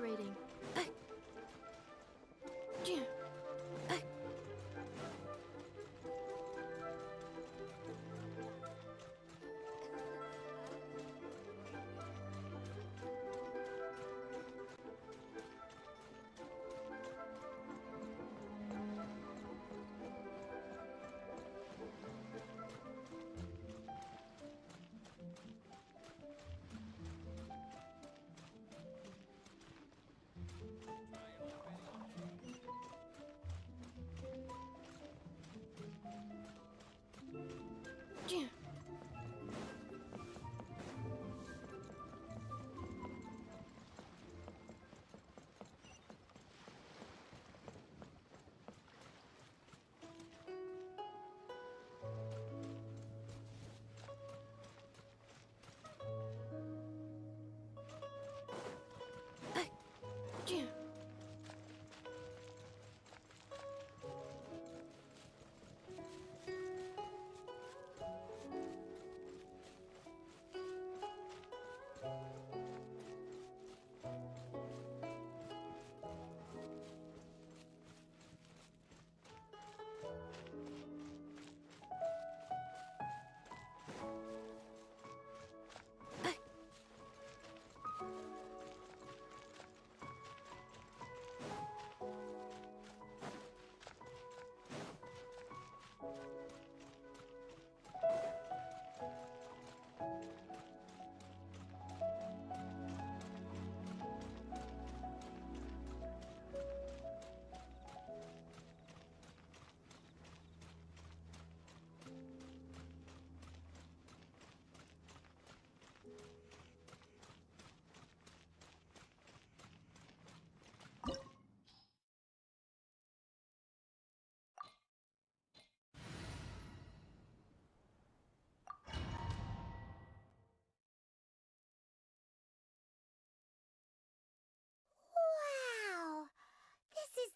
exhilarating.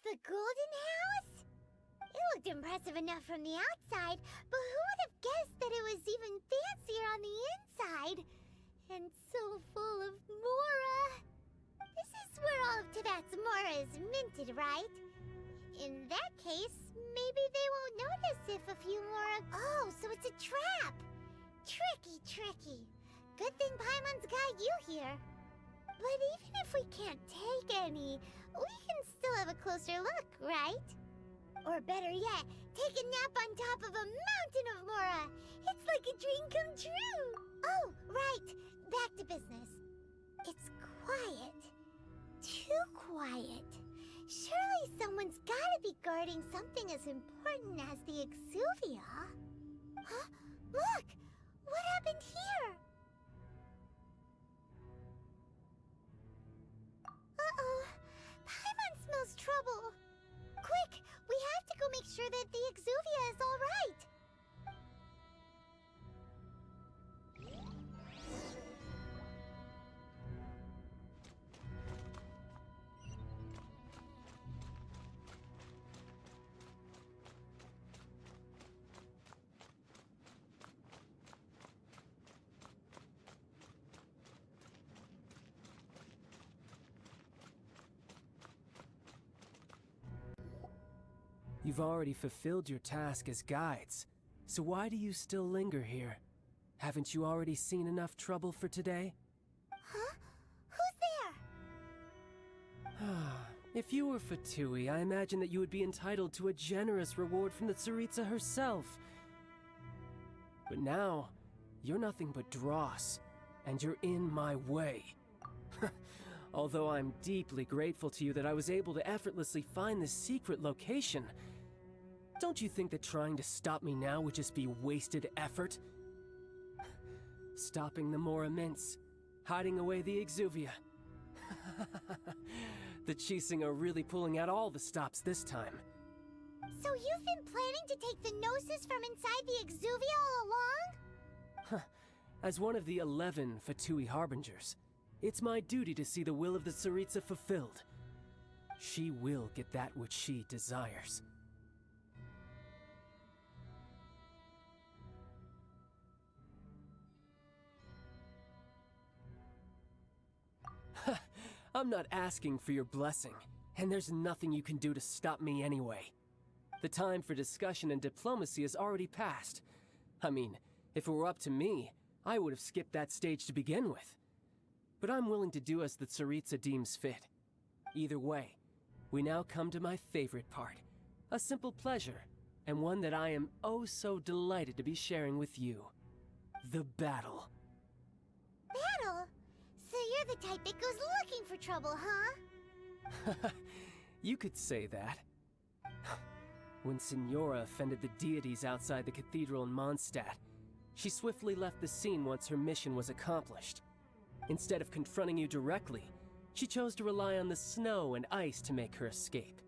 The golden house? It looked impressive enough from the outside, but who would have guessed that it was even fancier on the inside? And so full of mora. This is where all of Tibet's mora is minted, right? In that case, maybe they won't notice if a few mora... Oh, so it's a trap! Tricky, tricky. Good thing Paimon's got you here. But even if we can't take any, we can still have a closer look, right? Or better yet, take a nap on top of a mountain of mora. It's like a dream come true. Oh, right. Back to business. It's quiet. Too quiet. Surely someone's gotta be guarding something as important as the Exuvia. Huh? Look! What happened here? Uh-oh. Paimon smells trouble. Quick, we have to go make sure that the Exuvia is all right. You've already fulfilled your task as guides, so why do you still linger here? Haven't you already seen enough trouble for today? Huh? Who's there? If you were Fatui, I imagine that you would be entitled to a generous reward from the Tsaritsa herself. But now, you're nothing but dross, and you're in my way. Although I'm deeply grateful to you that I was able to effortlessly find this secret location, don't you think that trying to stop me now would just be wasted effort? Stopping the Mora Mints, hiding away the Exuvia. The Chising are really pulling out all the stops this time. So you've been planning to take the Gnosis from inside the Exuvia all along? As one of the 11 Fatui Harbingers, it's my duty to see the will of the Tsaritsa fulfilled. She will get that which she desires. I'm not asking for your blessing, and there's nothing you can do to stop me anyway. The time for discussion and diplomacy has already passed. I mean, if it were up to me, I would have skipped that stage to begin with. But I'm willing to do as the Tsaritsa deems fit. Either way, we now come to my favorite part. A simple pleasure, and one that I am oh so delighted to be sharing with you. The battle. Battle? So you're the type that goes looking for trouble, huh? You could say that. When Signora offended the deities outside the cathedral in Mondstadt, she swiftly left the scene once her mission was accomplished. Instead of confronting you directly, she chose to rely on the snow and ice to make her escape.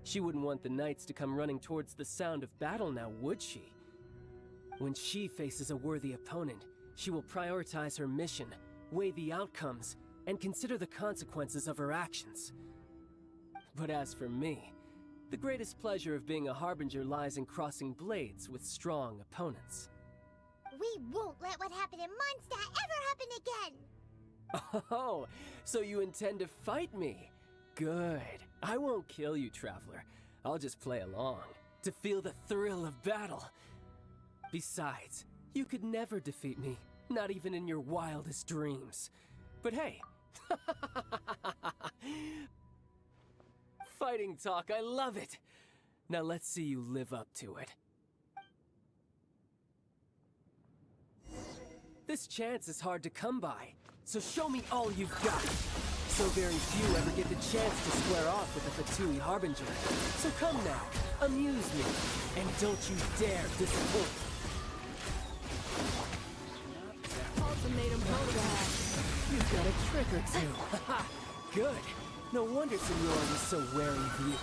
She wouldn't want the knights to come running towards the sound of battle now, would she? When she faces a worthy opponent, she will prioritize her mission, weigh the outcomes, and consider the consequences of her actions. But as for me, the greatest pleasure of being a harbinger lies in crossing blades with strong opponents. We won't let what happened in Mondstadt ever happen again! Oh, so you intend to fight me? Good. I won't kill you, Traveler. I'll just play along, to feel the thrill of battle. Besides, you could never defeat me, not even in your wildest dreams. But hey, fighting talk, I love it! Now let's see you live up to it. This chance is hard to come by, so show me all you've got. So very few ever get the chance to square off with the Fatui Harbinger. So come now, amuse me, and don't you dare disappoint. Ultimatum Boneyard. You've got a trick or two. Haha, good. No wonder Signora was so wary of you.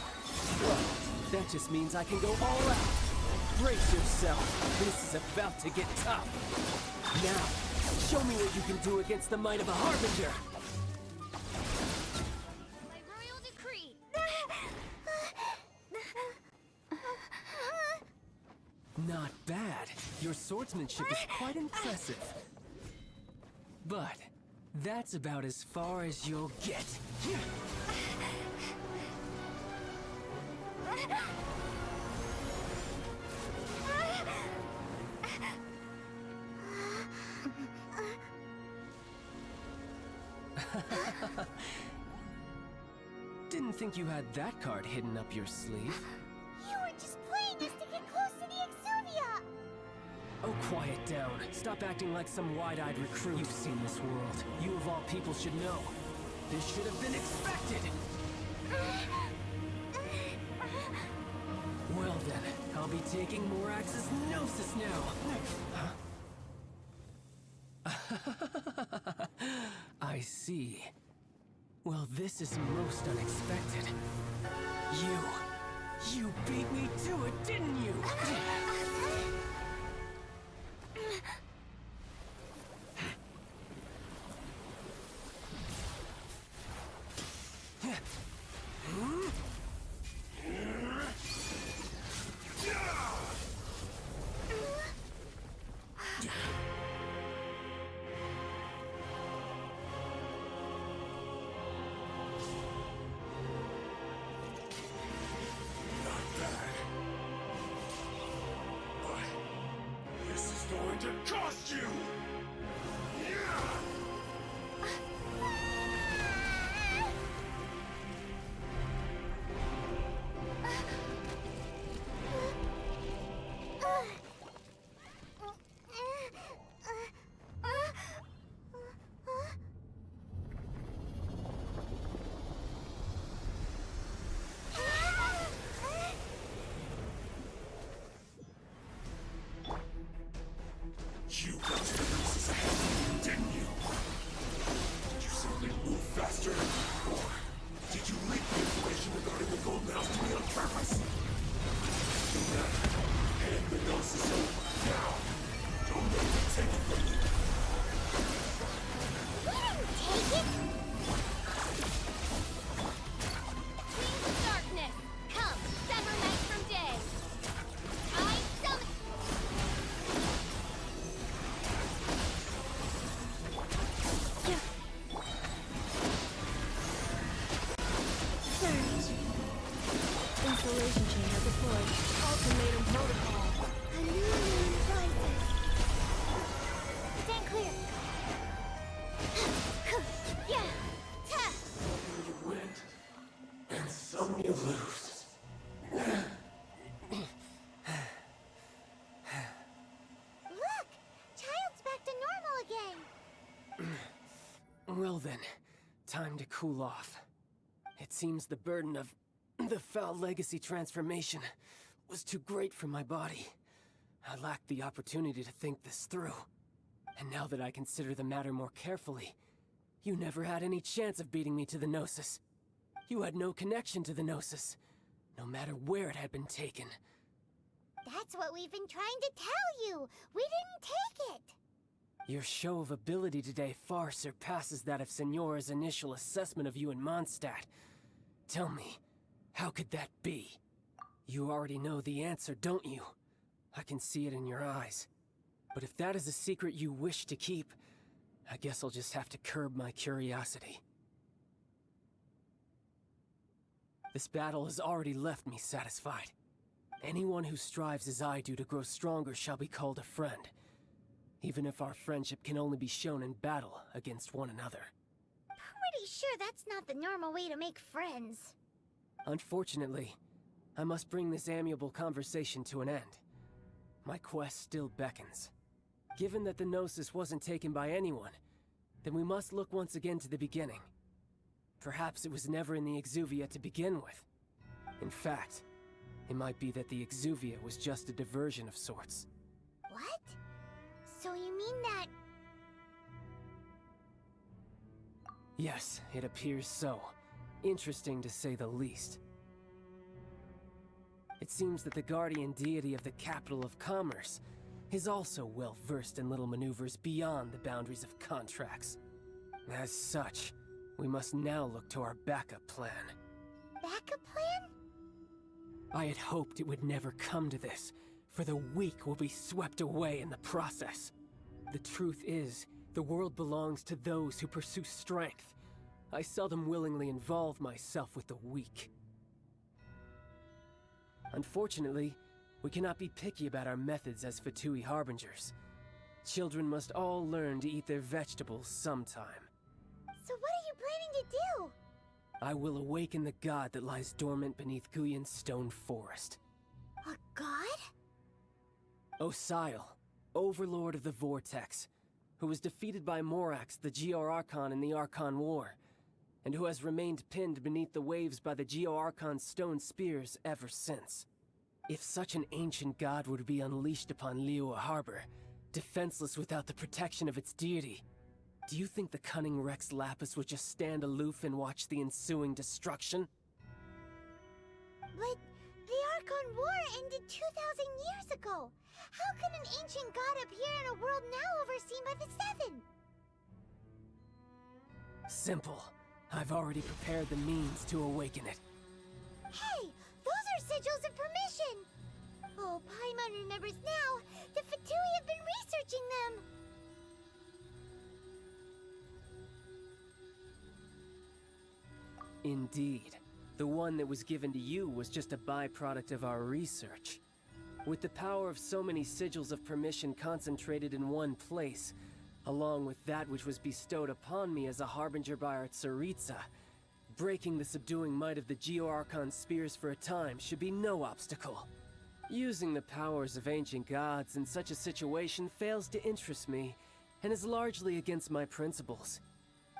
Well, that just means I can go all out. Brace yourself. This is about to get tough. Now, show me what you can do against the might of a Harbinger. By royal decree! Not bad. Your swordsmanship is quite impressive. But that's about as far as you'll get. Didn't think you had that card hidden up your sleeve. You were just playing us to get close to the Exuvia! Oh, quiet down. Stop acting like some wide-eyed recruit. You've seen this world. You of all people should know. This should have been expected! Well then, I'll be taking Morax's Gnosis now! I see. Well, this is most unexpected. You beat me to it, didn't you? Going to cost you! You got to Isolation chamber deployed. Ultimatum protocol. A new moon rises. Stand clear. Yeah. Ta. You win, and some you lose. Look! Child's back to normal again. Well then, time to cool off. It seems the burden of the foul legacy transformation was too great for my body. I lacked the opportunity to think this through. And now that I consider the matter more carefully, you never had any chance of beating me to the Gnosis. You had no connection to the Gnosis, no matter where it had been taken. That's what we've been trying to tell you. We didn't take it. Your show of ability today far surpasses that of Signora's initial assessment of you in Mondstadt. Tell me, how could that be? You already know the answer, don't you? I can see it in your eyes. But if that is a secret you wish to keep, I guess I'll just have to curb my curiosity. This battle has already left me satisfied. Anyone who strives as I do to grow stronger shall be called a friend, even if our friendship can only be shown in battle against one another. Pretty sure that's not the normal way to make friends. Unfortunately, I must bring this amiable conversation to an end. My quest still beckons. Given that the Gnosis wasn't taken by anyone, then we must look once again to the beginning. Perhaps it was never in the Exuvia to begin with. In fact, it might be that the Exuvia was just a diversion of sorts. What? So you mean that... Yes, it appears so. Interesting to say the least. It seems that the guardian deity of the capital of commerce is also well versed in little maneuvers beyond the boundaries of contracts. As such, we must now look to our backup plan. backup plan? I had hoped it would never come to this, for the weak will be swept away in the process. The truth is, the world belongs to those who pursue strength. I seldom willingly involve myself with the weak. Unfortunately, we cannot be picky about our methods as Fatui Harbingers. Children must all learn to eat their vegetables sometime. So what are you planning to do? I will awaken the god that lies dormant beneath Guyon's stone forest. A god? Osial, overlord of the Vortex, who was defeated by Morax, the Geo-Archon in the Archon War, and who has remained pinned beneath the waves by the Geo-Archon's stone spears ever since. If such an ancient god were to be unleashed upon Liyue Harbor, defenseless without the protection of its deity, do you think the cunning Rex Lapis would just stand aloof and watch the ensuing destruction? But the Archon War ended 2,000 years ago. How can an ancient god appear in a world now overseen by the Seven? Simple. I've already prepared the means to awaken it. Hey, those are sigils of permission! Oh, Paimon remembers now. The Fatui have been researching them. Indeed. The one that was given to you was just a byproduct of our research. With the power of so many sigils of permission concentrated in one place, along with that which was bestowed upon me as a harbinger by our Tsaritsa, breaking the subduing might of the Geo-Archon spears for a time should be no obstacle. Using the powers of ancient gods in such a situation fails to interest me, and is largely against my principles.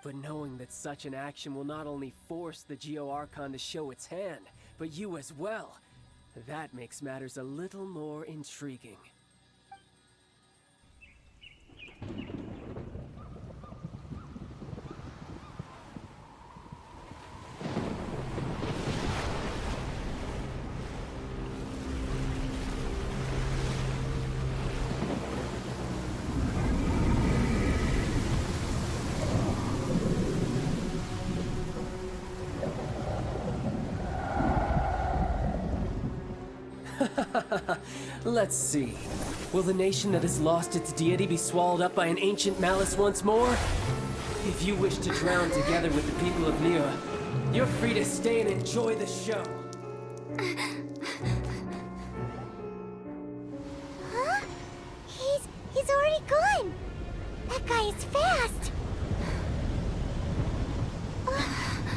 But knowing that such an action will not only force the Geo-Archon to show its hand, but you as well, that makes matters a little more intriguing. Let's see. Will the nation that has lost its deity be swallowed up by an ancient malice once more? If you wish to drown together with the people of Liyue, you're free to stay and enjoy the show. already gone! That guy is fast!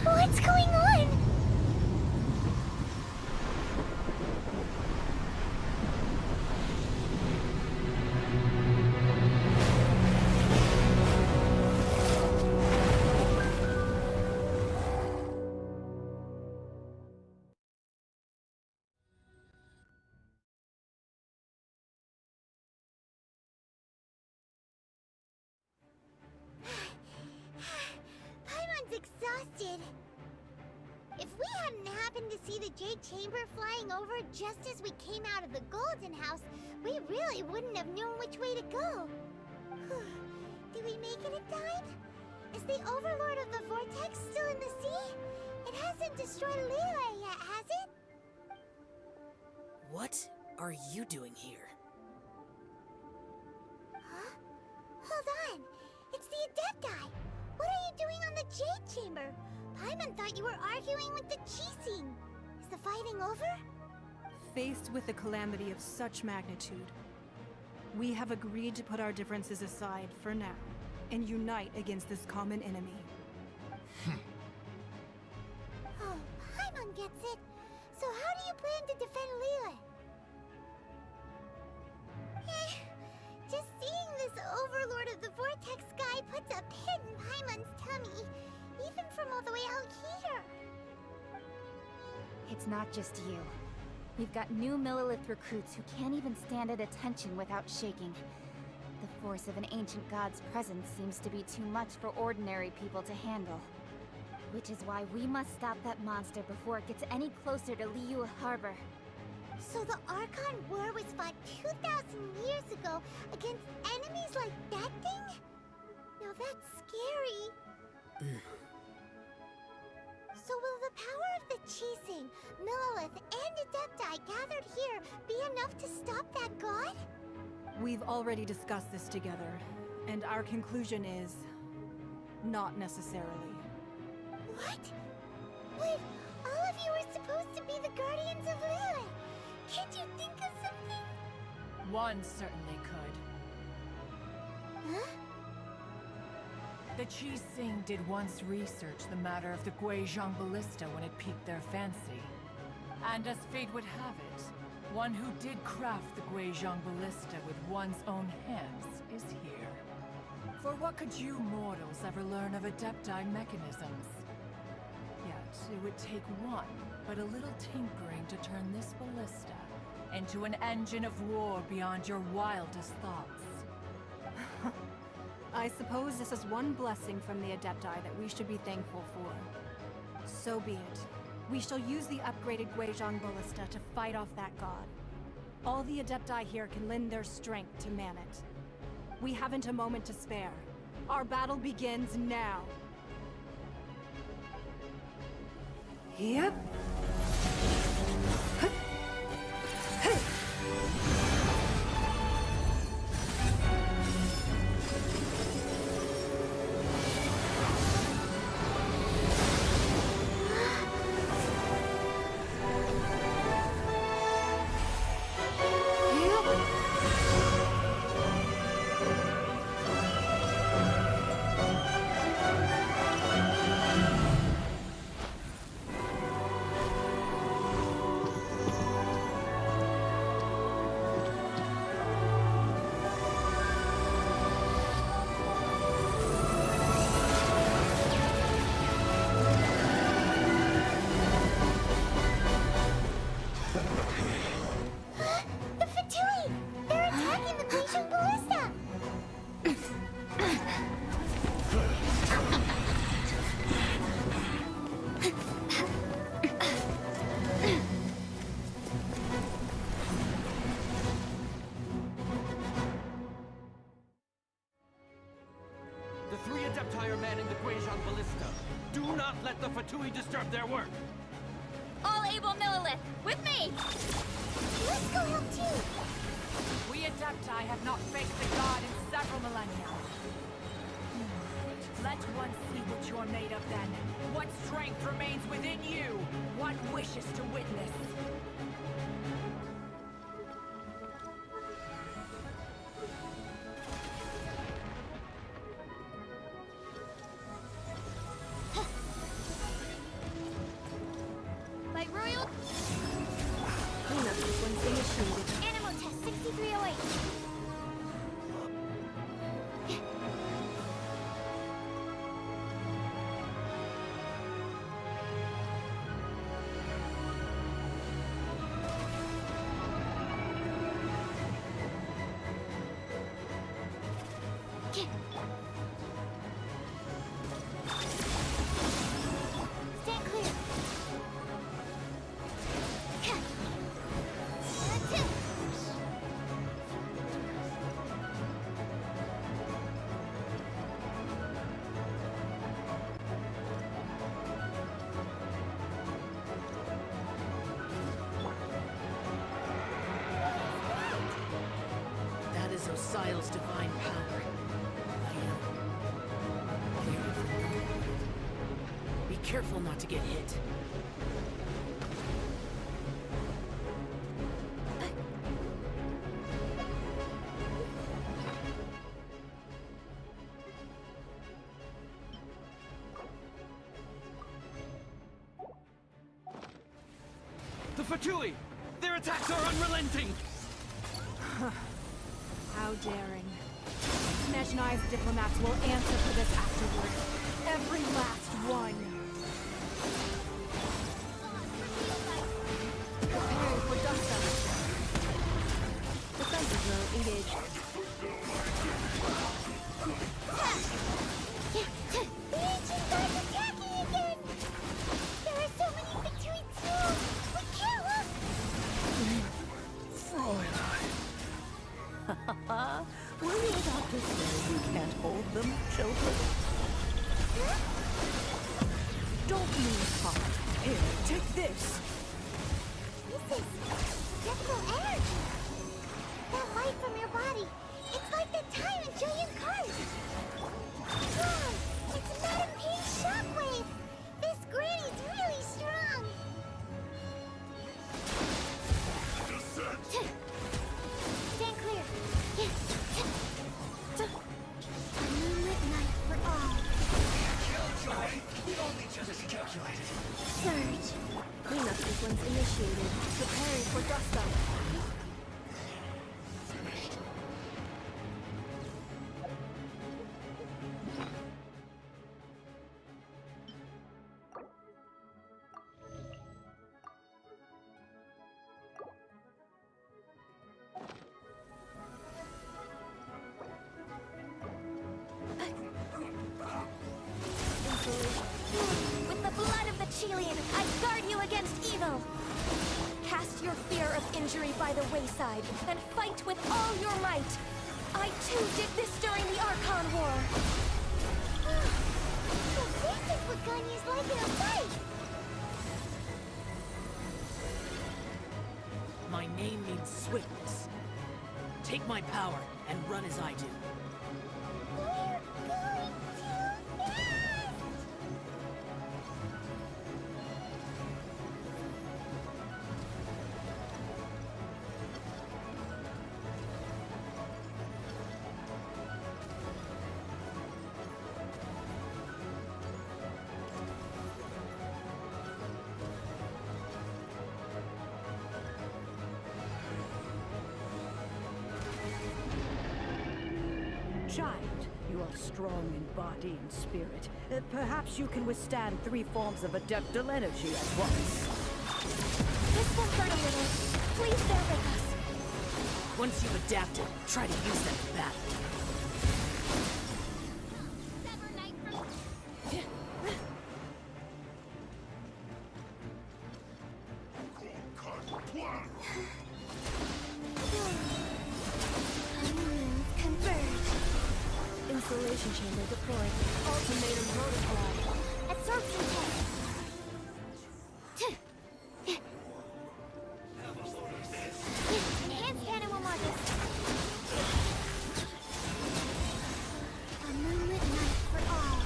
What's going on? Exhausted. If we hadn't happened to see the Jade Chamber flying over just as we came out of the Golden House, we really wouldn't have known which way to go. Did we make it in time? Is the Overlord of the Vortex still in the sea? It hasn't destroyed Liyue yet, has it? What are you doing here? Huh? Hold on. It's the Adepti. What are you doing on the Jade Chamber? Paimon thought you were arguing with the Chising. Is the fighting over? Faced with a calamity of such magnitude, we have agreed to put our differences aside for now and unite against this common enemy. Oh, Paimon gets it. So how do you plan to defend Liyue? Just seeing this Overlord of the Vortex guy puts a pit in Paimon's tummy, even from all the way out here. It's not just you. We've got new Millilith recruits who can't even stand at attention without shaking. The force of an ancient god's presence seems to be too much for ordinary people to handle. Which is why we must stop that monster before it gets any closer to Liyue Harbor. So the Archon War was fought 2,000 years ago against enemies like that thing? Now that's scary. So will the power of the Chising, Millilith, and Adepti gathered here be enough to stop that god? We've already discussed this together, and our conclusion is... not necessarily. What? But all of you are supposed to be the guardians of Liyue. Can't you think of something? One certainly could. Huh? The Chising did once research the matter of the Guizhong Ballista when it piqued their fancy. And as fate would have it, one who did craft the Guizhong Ballista with one's own hands is here. For what could you mortals ever learn of Adepti mechanisms? Yet, it would take one, but a little tinkering to turn this ballista into an engine of war beyond your wildest thoughts. I suppose this is one blessing from the Adepti that we should be thankful for. So be it. We shall use the upgraded Guizhong Ballista to fight off that god. All the Adepti here can lend their strength to man it. We haven't a moment to spare. Our battle begins now. Yep. The three Adepti are manning the Guizhong Ballista. Do not let the Fatui disturb their work. All able Millilith, with me! Let's go help too. We Adepti have not faced the god in several millennia. Let one see what you're made of then. What strength remains within you? What wishes to witness? Sequence initiated. Animal test 6308. Stand clear. That is Osial's divine power. I am very familiar with it. Be careful not to get hit. The Fatui! Their attacks are unrelenting! How daring. Nezhnai's diplomats will answer for this afterward. Every last one. Preparing for dust up. Defensive mode engaged. The ancient gods attacking again! There are so many Fatui too! We can't look! Were you about to say you can't hold them, children? Huh? Don't lose heart. Here, take this. This is dreadful energy. That light from your body. It's like the time in Julian Cars. Wow, it's Madame P's shockwave. This granny's really strong. Stand clear. A moonlit night for all. Calculate! The only just calculated. Surge. Cleanup sequence initiated. Preparing for dust up. With the blood of the Chelian, I guard you against evil. Cast your fear of injury by the wayside and fight with all your might. I too did this during the Archon War. So this is what Ganya's like in a fight. My name means swiftness. Take my power and run as I do. We're going too fast. Child, you are strong in body and spirit. Perhaps you can withstand 3 forms of adeptal energy at once. This will hurt a little. Please bear with us. Once you've adapted, try to use them in battle. Installation chamber deployed. Ultimatum protocol. Absorption test. Enhanced animal models. A moonlit night for all.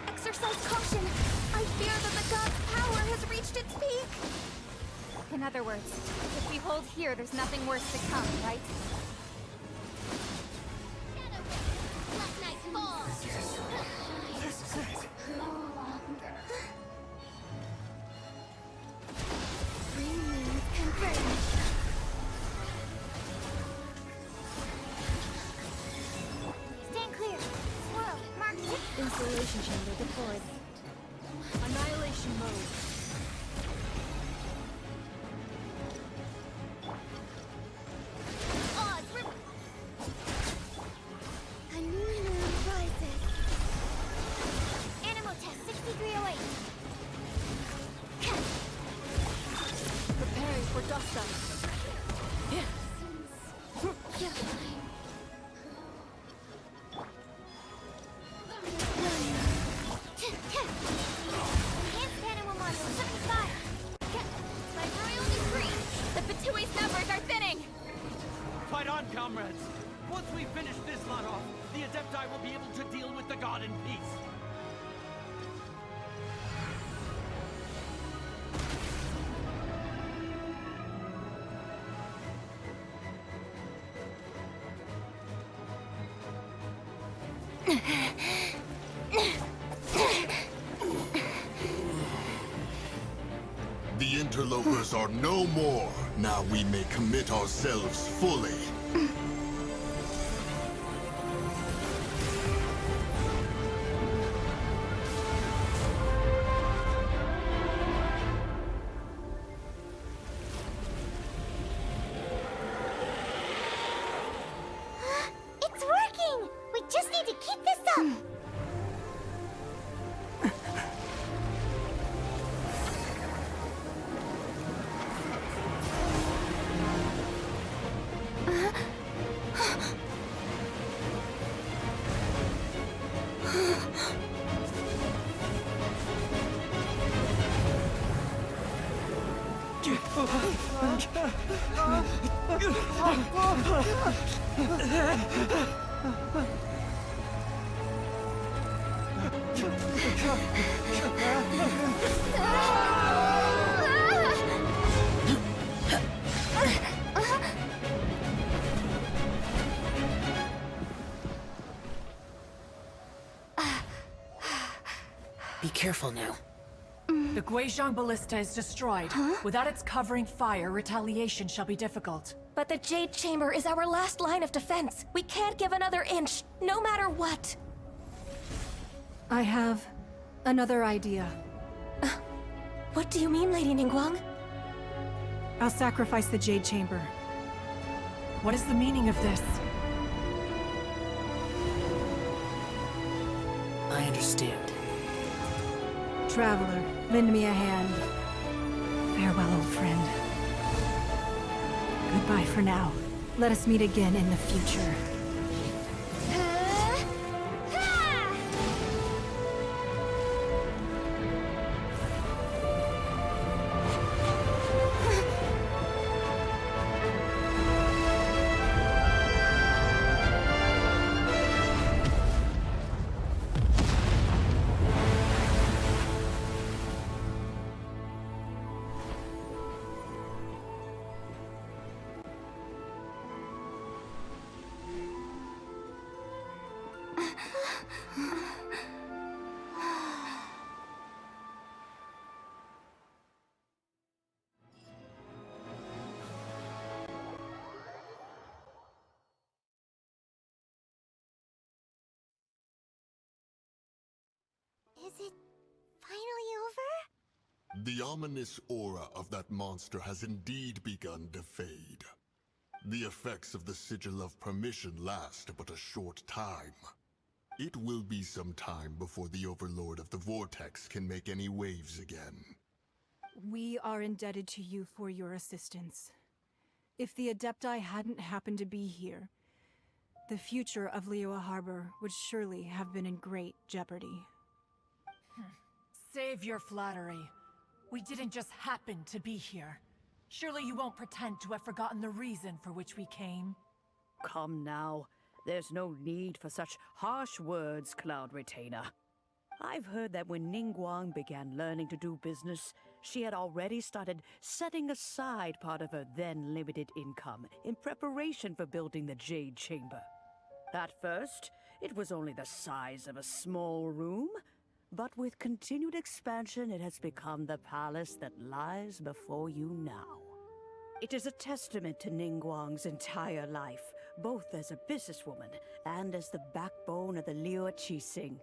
Exercise caution. I fear that the god's power has reached its peak. In other words, if we hold here, there's nothing worse to come, right? Black Knight falls. This is it. comrades! Once we finish this lot off, the Adepti will be able to deal with the god in peace. The interlopers are no more. Now we may commit ourselves fully. It's working! We just need to keep this up! Be careful now. The Guizhong Ballista is destroyed. Without its covering fire, retaliation shall be difficult. But the Jade Chamber is our last line of defense. We can't give another inch, no matter what. I have another idea. What do you mean, Lady Ningguang? I'll sacrifice the Jade Chamber. What is the meaning of this? I understand. Traveler, lend me a hand. Farewell, old friend. Goodbye for now. Let us meet again in the future. Is it finally over? The ominous aura of that monster has indeed begun to fade. The effects of the Sigil of Permission last but a short time. It will be some time before the Overlord of the Vortex can make any waves again. We are indebted to you for your assistance. If the Adepti hadn't happened to be here, the future of Liyue Harbor would surely have been in great jeopardy. Save your flattery. We didn't just happen to be here. Surely you won't pretend to have forgotten the reason for which we came. Come now. There's no need for such harsh words, Cloud Retainer. I've heard that when Ningguang began learning to do business, she had already started setting aside part of her then limited income in preparation for building the Jade Chamber. At first, it was only the size of a small room, but with continued expansion, it has become the palace that lies before you now. It is a testament to Ningguang's entire life, both as a businesswoman and as the backbone of the Liyue Qixing.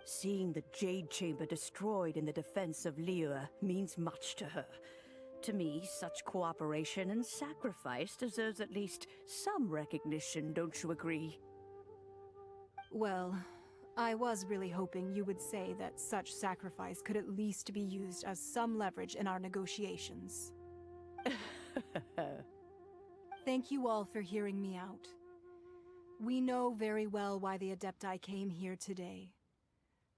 Seeing the Jade Chamber destroyed in the defense of Liyue means much to her. To me, such cooperation and sacrifice deserves at least some recognition, don't you agree? Well, I was really hoping you would say that such sacrifice could at least be used as some leverage in our negotiations. Thank you all for hearing me out. We know very well why the Adepti came here today.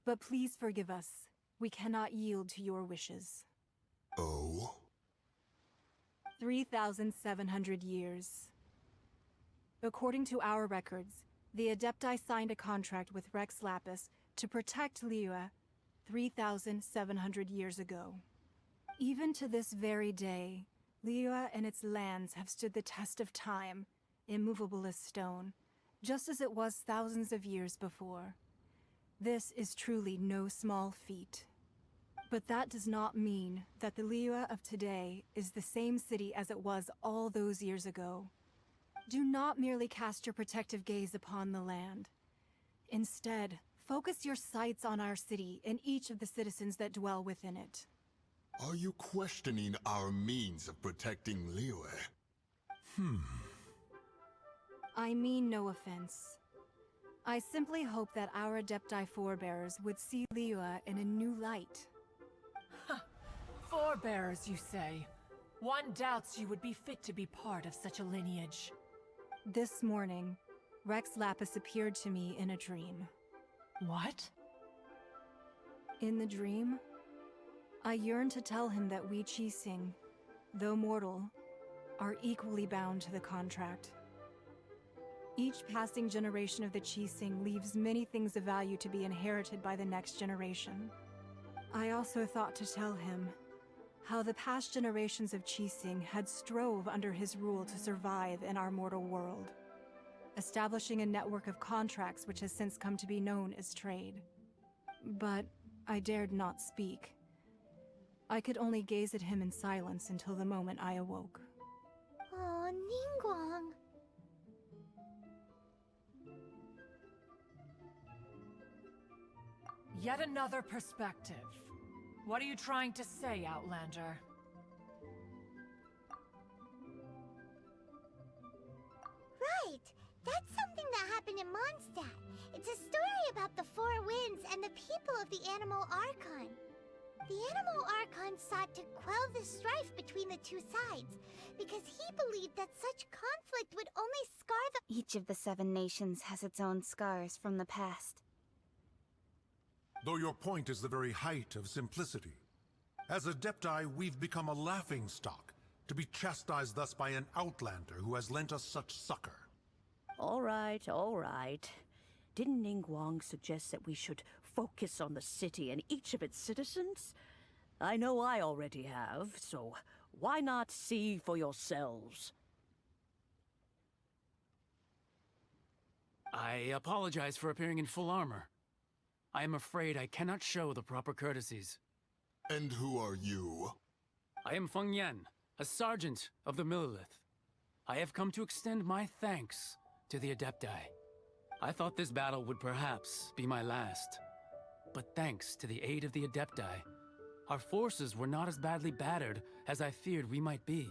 But please forgive us. We cannot yield to your wishes. Oh? 3,700 years. According to our records, the Adepti signed a contract with Rex Lapis to protect Liyue 3,700 years ago. Even to this very day, Liyue and its lands have stood the test of time, immovable as stone, just as it was thousands of years before. This is truly no small feat. But that does not mean that the Liyue of today is the same city as it was all those years ago. Do not merely cast your protective gaze upon the land. Instead, focus your sights on our city and each of the citizens that dwell within it. Are you questioning our means of protecting Liyue? I mean no offense. I simply hope that our Adepti forebears would see Liyue in a new light. Forebears, you say? One doubts you would be fit to be part of such a lineage. This morning, Rex Lapis appeared to me in a dream. What? In the dream, I yearned to tell him that we Qixing, though mortal, are equally bound to the contract. Each passing generation of the Qixing leaves many things of value to be inherited by the next generation. I also thought to tell him how the past generations of Qixing had strove under his rule to survive in our mortal world, establishing a network of contracts which has since come to be known as trade. But I dared not speak. I could only gaze at him in silence until the moment I awoke. Oh, Ningguang. Yet another perspective. What are you trying to say, Outlander? Right! That's something that happened in Mondstadt. It's a story about the Four Winds and the people of the Animal Archon. The Animal Archon sought to quell the strife between the two sides, because he believed that such conflict would only scar the— Each of the 7 nations has its own scars from the past. Though your point is the very height of simplicity. As Adepti, we've become a laughingstock, to be chastised thus by an outlander who has lent us such succor. All right, all right. Didn't Ningguang suggest that we should focus on the city and each of its citizens? I know I already have, so why not see for yourselves? I apologize for appearing in full armor. I am afraid I cannot show the proper courtesies. And who are you? I am Feng Yan, a sergeant of the Millelith. I have come to extend my thanks to the Adepti. I thought this battle would perhaps be my last. But thanks to the aid of the Adepti, our forces were not as badly battered as I feared we might be.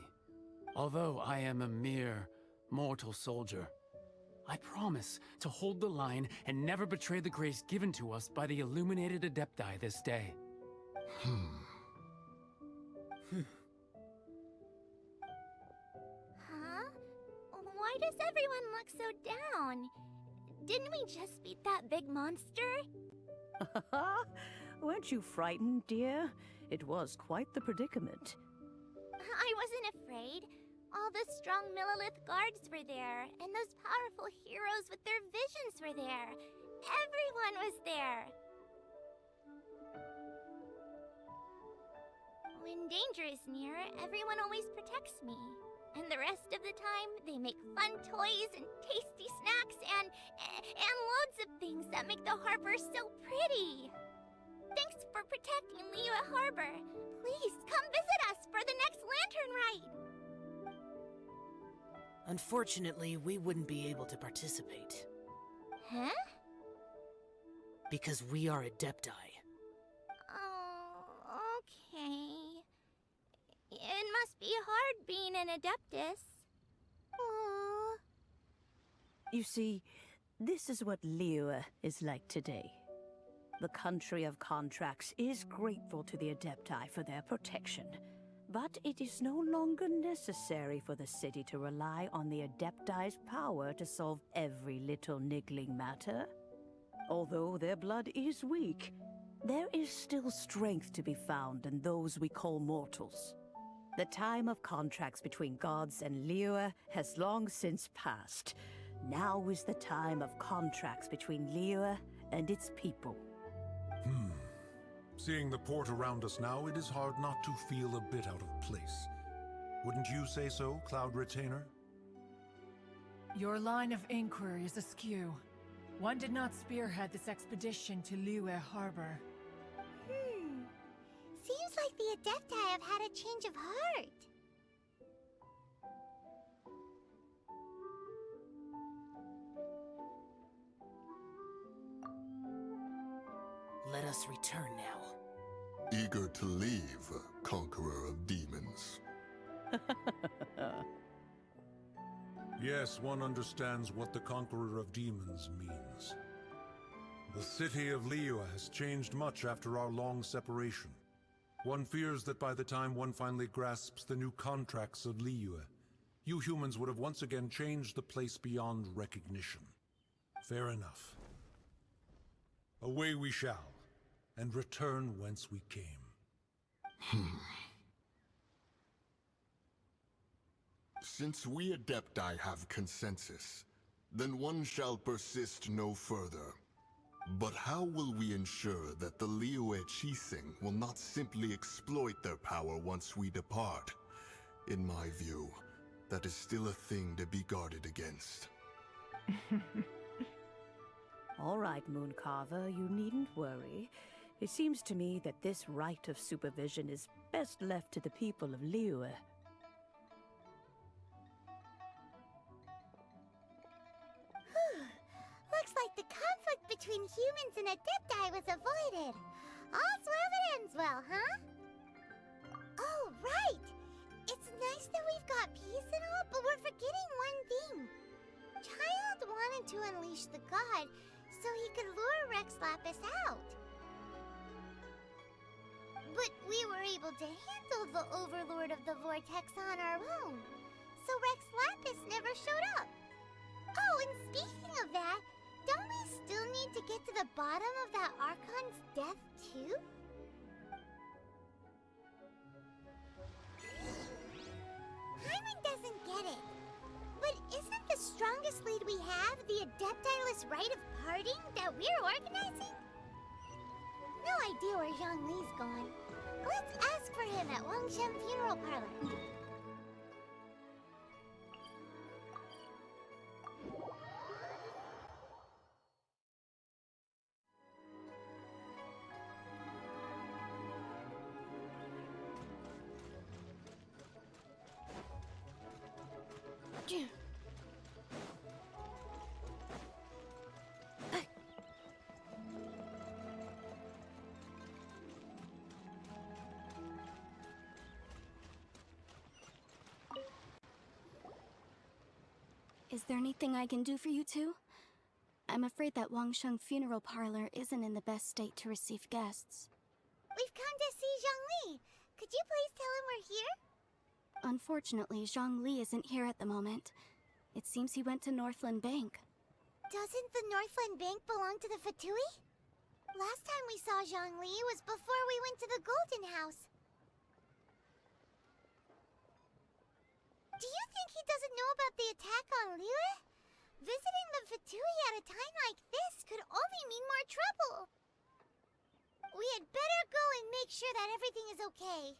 Although I am a mere mortal soldier, I promise to hold the line and never betray the grace given to us by the illuminated Adepti this day. Huh? Why does everyone look so down? Didn't we just beat that big monster? Weren't you frightened, dear? It was quite the predicament. I wasn't afraid. All the strong Millelith guards were there, and those powerful heroes with their visions were there. Everyone was there. When danger is near, everyone always protects me. And the rest of the time, they make fun toys and tasty snacks and loads of things that make the harbor so pretty. Thanks for protecting Liyue Harbor. Please come visit us for the next lantern ride. Unfortunately, we wouldn't be able to participate. Huh? Because we are Adepti. Oh, okay. It must be hard being an Adeptus. Aww. You see, this is what Liyue is like today. The country of contracts is grateful to the Adepti for their protection. But it is no longer necessary for the city to rely on the Adepti's power to solve every little niggling matter. Although their blood is weak, there is still strength to be found in those we call mortals. The time of contracts between gods and Liyue has long since passed. Now is the time of contracts between Liyue and its people. Seeing the port around us now, it is hard not to feel a bit out of place. Wouldn't you say so, Cloud Retainer? Your line of inquiry is askew. One did not spearhead this expedition to Liyue Harbor. Seems like the Adepti have had a change of heart. Let us return now. Eager to leave, conqueror of demons. Yes, one understands what the Conqueror of Demons means. The city of Liyue has changed much after our long separation. One fears that by the time one finally grasps the new contracts of Liyue, you humans would have once again changed the place beyond recognition. Fair enough. Away we shall, and return whence we came. Since we Adepti have consensus, then one shall persist no further. But how will we ensure that the Liyue Chising will not simply exploit their power once we depart? In my view, that is still a thing to be guarded against. All right, Mooncarver, you needn't worry. It seems to me that this right of supervision is best left to the people of Liyue. Looks like the conflict between humans and Adepti was avoided. All's well that ends well, huh? Oh, right! It's nice that we've got peace and all, but we're forgetting one thing. Child wanted to unleash the god so he could lure Rex Lapis out. But we were able to handle the Overlord of the Vortex on our own, so Rex Lapis never showed up. Oh, and speaking of that, don't we still need to get to the bottom of that Archon's death, too? Hyman doesn't get it. But isn't the strongest lead we have the Adepti-less rite of parting that we're organizing? No idea where Zhongli's gone. Let's ask for him at Wangshen Funeral Parlor. Is there anything I can do for you two? I'm afraid that Wangsheng Funeral Parlor isn't in the best state to receive guests. We've come to see Zhongli. Could you please tell him we're here? Unfortunately, Zhongli isn't here at the moment. It seems he went to Northland Bank. Doesn't the Northland Bank belong to the Fatui? Last time we saw Zhongli was before we went to the Golden House. Do you think he doesn't know about the attack on Liyue? Visiting the Fatui at a time like this could only mean more trouble. We had better go and make sure that everything is okay.